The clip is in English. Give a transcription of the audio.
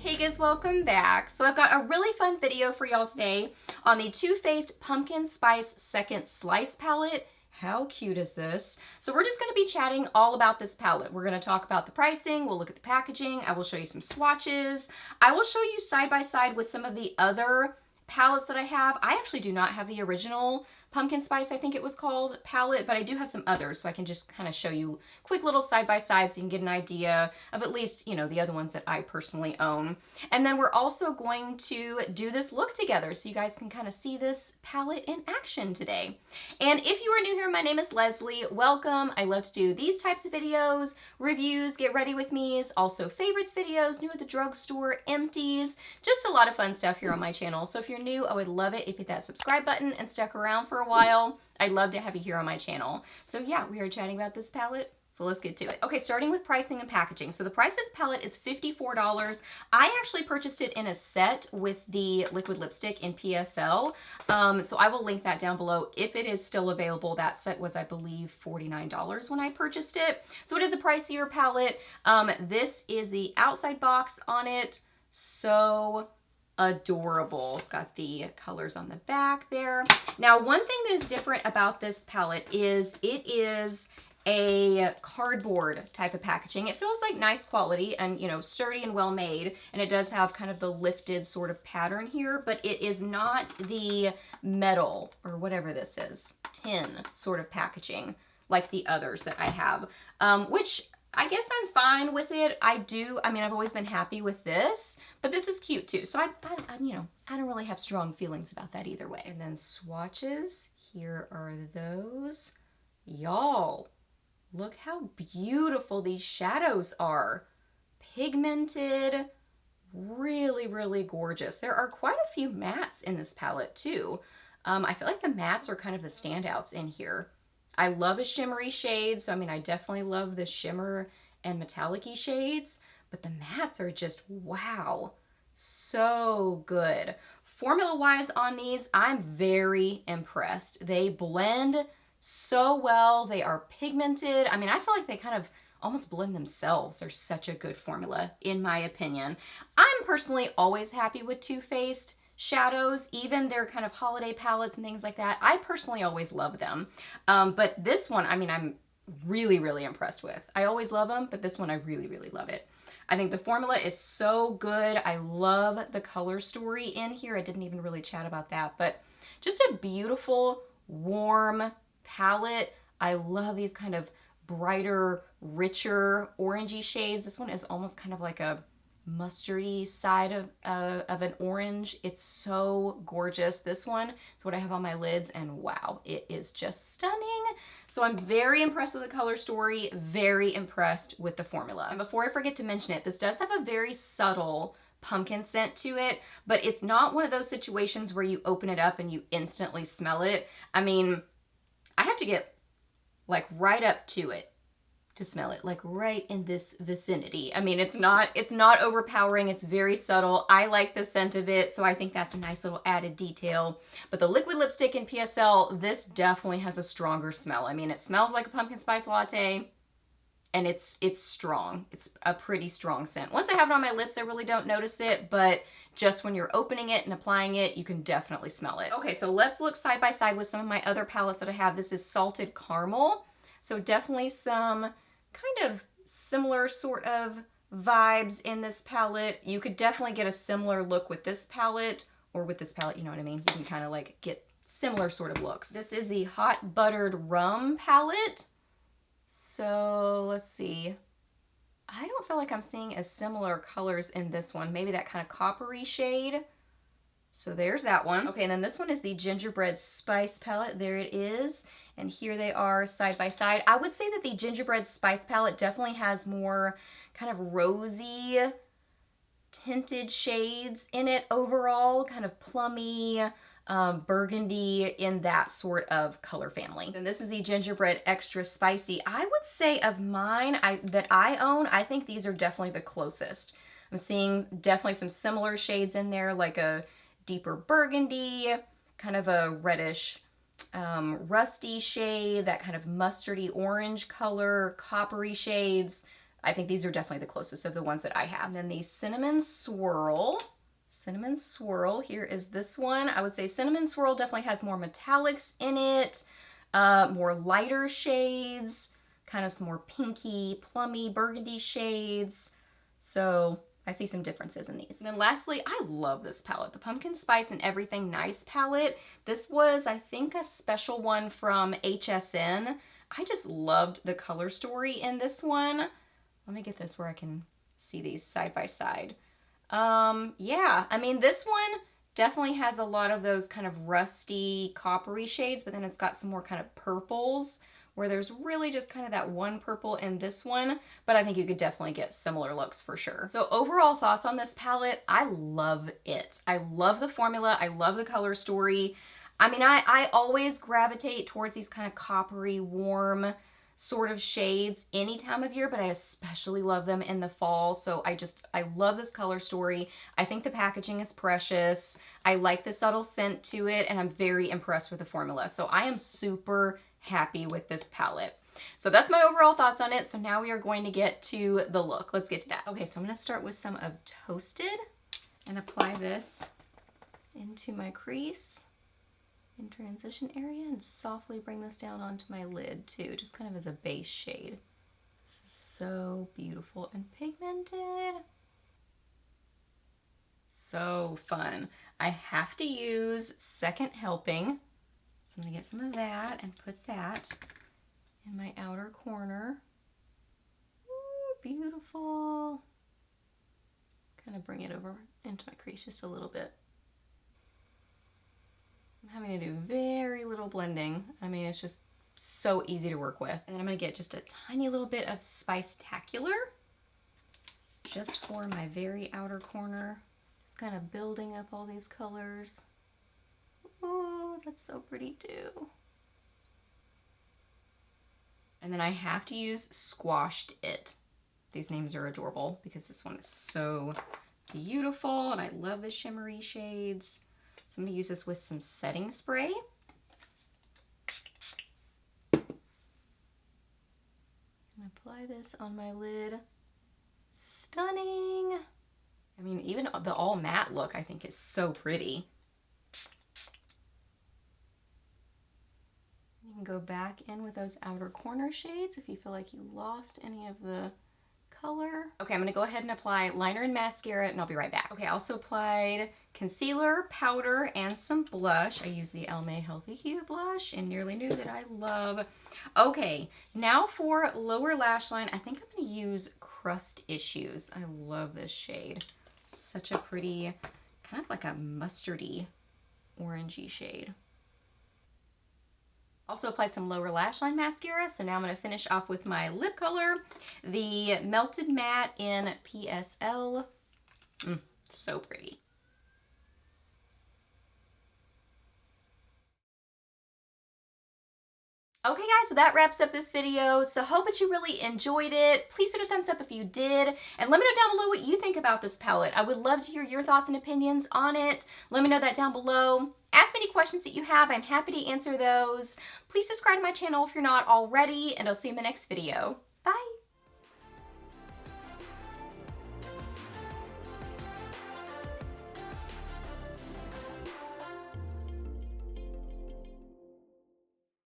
Hey guys, welcome back. So I've got a really fun video for y'all today on the Too Faced Pumpkin Spice Second Slice palette. How cute is this? So we're just going to be chatting all about this palette. We're going to talk about the pricing, we'll look at the packaging, I will show you some swatches, I will show you side by side with some of the other palettes that I have. I actually do not have the original Pumpkin Spice, I think it was called, palette, but I do have some others, so I can just kind of show you quick little side-by-sides so you can get an idea of at least, you know, the other ones that I personally own. And then we're also going to do this look together so you guys can kind of see this palette in action today. And if you are new here, my name is Leslie. Welcome. I love to do these types of videos, reviews, get ready with me's, also favorites videos, new at the drugstore, empties, just a lot of fun stuff here on my channel. So if you're new, I would love it if you hit that subscribe button and stick around for a while. I'd love to have you here on my channel. So yeah, we are chatting about this palette. So let's get to it. Okay, starting with pricing and packaging. So the price of this palette is $54. I actually purchased it in a set with the liquid lipstick in PSL. So I will link that down below if it is still available. That set was, I believe, $49 when I purchased it. So it is a pricier palette. This is the outside box on it. So adorable. It's got the colors on the back there. Now, one thing that is different about this palette is it is a cardboard type of packaging. It feels like nice quality and, you know, sturdy and well made, and it does have kind of the lifted sort of pattern here, but it is not the metal or whatever this is, tin sort of packaging like the others that I have, which I guess I'm fine with it. I've always been happy with this, but this is cute too. So I don't really have strong feelings about that either way. And then swatches, here are those. Y'all, look how beautiful these shadows are. Pigmented, really, really gorgeous. There are quite a few mattes in this palette too. I feel like the mattes are kind of the standouts in here. I love a shimmery shade, so I definitely love the shimmer and metallic-y shades, but the mattes are just, wow, so good. Formula-wise on these, I'm very impressed. They blend so well. They are pigmented. I feel like they kind of almost blend themselves. They're such a good formula, in my opinion. I'm personally always happy with Too Faced shadows, even their kind of holiday palettes and things like that. I personally always love them. But this one, I'm really, really impressed with. I always love them, but this one I really, really love it. I think the formula is so good. I love the color story in here. I didn't even really chat about that, but just a beautiful, warm palette. I love these kind of brighter, richer, orangey shades. This one is almost kind of like a mustardy side of an orange. It's so gorgeous. This one is what I have on my lids, and wow, it is just stunning. So I'm very impressed with the color story, very impressed with the formula. And before I forget to mention it, this does have a very subtle pumpkin scent to it, but it's not one of those situations where you open it up and you instantly smell it. I have to get like right up to it to smell it, like right in this vicinity. It's not overpowering. It's very subtle. I like the scent of it, so I think that's a nice little added detail. But the liquid lipstick in PSL, this definitely has a stronger smell. It smells like a pumpkin spice latte, and it's strong. It's a pretty strong scent. Once I have it on my lips, I really don't notice it, but just when you're opening it and applying it, you can definitely smell it. Okay, so let's look side by side with some of my other palettes that I have. This is Salted Caramel. So definitely some kind of similar sort of vibes in this palette. You could definitely get a similar look with this palette or with this palette, you know what I mean? You can kind of like get similar sort of looks. This is the Hot Buttered Rum palette. So let's see. I don't feel like I'm seeing as similar colors in this one. Maybe that kind of coppery shade. So there's that one. Okay, and then this one is the Gingerbread Spice palette. There it is. And here they are side by side. I would say that the Gingerbread Spice palette definitely has more kind of rosy tinted shades in it overall, kind of plummy, burgundy, in that sort of color family. And this is the Gingerbread Extra Spicy. I would say of mine that I own, I think these are definitely the closest. I'm seeing definitely some similar shades in there, like a deeper burgundy, kind of a reddish rusty shade, that kind of mustardy orange color, coppery shades, I think these are definitely the closest of the ones that I have. And then the Cinnamon Swirl. Cinnamon Swirl, here is this one. I would say Cinnamon Swirl definitely has more metallics in it, more lighter shades, kind of some more pinky, plummy, burgundy shades. So I see some differences in these. And then lastly, I love this palette, the Pumpkin Spice and Everything Nice palette. This was, I think, a special one from HSN. I just loved the color story in this one. Let me get this where I can see these side by side. Yeah, I mean, this one definitely has a lot of those kind of rusty, coppery shades, but then it's got some more kind of purples, where there's really just kind of that one purple in this one, but I think you could definitely get similar looks for sure. So overall thoughts on this palette, I love it. I love the formula, I love the color story. I mean, I always gravitate towards these kind of coppery, warm sort of shades any time of year, but I especially love them in the fall. So I love this color story. I think the packaging is precious. I like the subtle scent to it, and I'm very impressed with the formula. So I am super happy with this palette. So that's my overall thoughts on it. So now we are going to get to the look. Let's get to that. Okay, so I'm gonna start with some of Toasted and apply this into my crease in transition area and softly bring this down onto my lid too, just kind of as a base shade. This is so beautiful and pigmented. So fun. I have to use Second Helping. So I'm gonna get some of that and put that in my outer corner. Ooh, beautiful. Kind of bring it over into my crease just a little bit. I'm having to do very little blending. I mean, it's just so easy to work with. And then I'm gonna get just a tiny little bit of Spice-tacular just for my very outer corner. Just kind of building up all these colors. Ooh, that's so pretty too. And then I have to use Squashed It. These names are adorable because this one is so beautiful and I love the shimmery shades. So I'm going to use this with some setting spray. And apply this on my lid. Stunning! I mean, even the all matte look I think is so pretty. You can go back in with those outer corner shades if you feel like you lost any of the color. Okay, I'm gonna go ahead and apply liner and mascara and I'll be right back. Okay, I also applied concealer, powder, and some blush. I used the Elle May Healthy Hue blush in Nearly Nude that I love. Okay, now for lower lash line, I think I'm gonna use Crust Issues. I love this shade. Such a pretty, kind of like a mustardy, orangey shade. Also applied some lower lash line mascara, so now I'm going to finish off with my lip color, the Melted Matte in PSL. So pretty. Okay guys, so that wraps up this video. So hope that you really enjoyed it. Please hit a thumbs up if you did. And let me know down below what you think about this palette. I would love to hear your thoughts and opinions on it. Let me know that down below. Ask me any questions that you have. I'm happy to answer those. Please subscribe to my channel if you're not already, and I'll see you in my next video.